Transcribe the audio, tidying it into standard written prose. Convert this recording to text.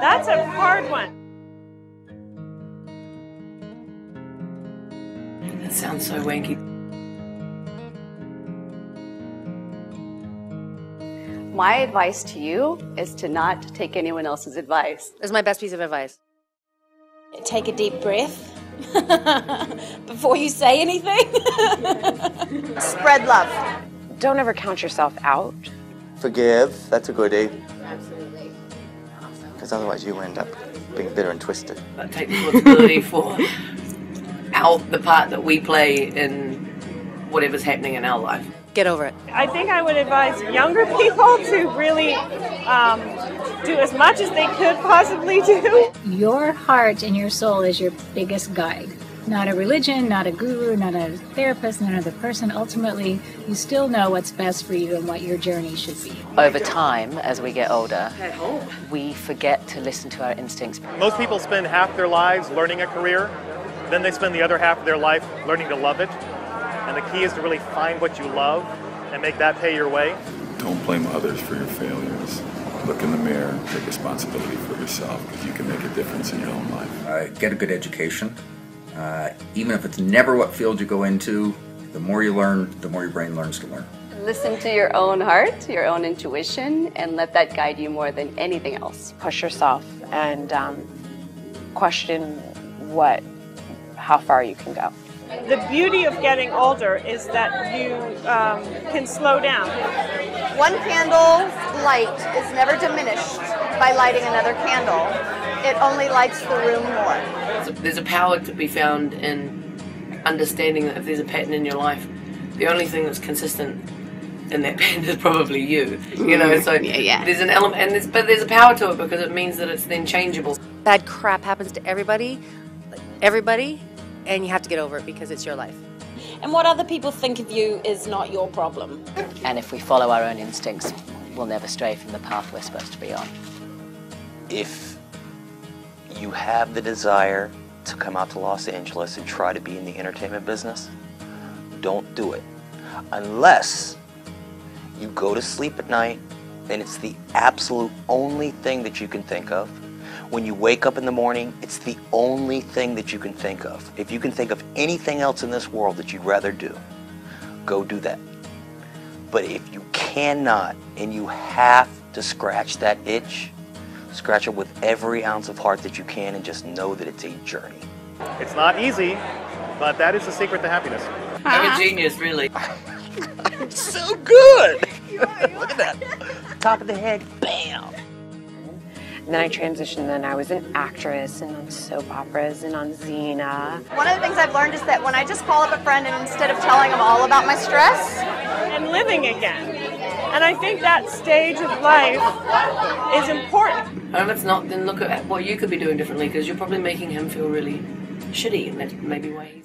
That's a hard one. That sounds so wanky. My advice to you is to not take anyone else's advice. This is my best piece of advice. Take a deep breath before you say anything. Spread love. Don't ever count yourself out. Forgive, that's a goodie. Absolutely. Because otherwise you end up being bitter and twisted. But take responsibility for the part that we play in whatever's happening in our life. Get over it. I think I would advise younger people to really do as much as they could possibly do. Your heart and your soul is your biggest guide. Not a religion, not a guru, not a therapist, not another person. Ultimately, you still know what's best for you and what your journey should be. Over time, as we get older, we forget to listen to our instincts. Most people spend half their lives learning a career, then they spend the other half of their life learning to love it. And the key is to really find what you love and make that pay your way. Don't blame others for your failures. Look in the mirror, take responsibility for yourself, because you can make a difference in your own life. Get a good education. Even if it's never what field you go into, the more you learn, the more your brain learns to learn. Listen to your own heart, your own intuition, and let that guide you more than anything else. Push yourself and question how far you can go. The beauty of getting older is that you can slow down. One candle's light is never diminished by lighting another candle. It only lights the room more. There's a power to be found in understanding that if there's a pattern in your life, the only thing that's consistent in that pattern is probably you. You know, so there's an element, but there's a power to it because it means that it's then changeable. Bad crap happens to everybody, and you have to get over it because it's your life. And what other people think of you is not your problem. And if we follow our own instincts, we'll never stray from the path we're supposed to be on. If you have the desire to come out to Los Angeles and try to be in the entertainment business, don't do it. Unless you go to sleep at night and it's the absolute only thing that you can think of. When you wake up in the morning, it's the only thing that you can think of. If you can think of anything else in this world that you'd rather do, go do that. But if you cannot and you have to scratch that itch, scratch it with every ounce of heart that you can and just know that it's a journey. It's not easy, but that is the secret to happiness. I'm a genius, really. I'm so good! Look at that. Top of the head, bam! And then I transitioned, and I was an actress and on soap operas and on Xena. One of the things I've learned is that when I just call up a friend and instead of telling them all about my stress, and living again. And I think that stage of life is important. And if it's not, then look at what you could be doing differently, because you're probably making him feel really shitty, and that's maybe why he's...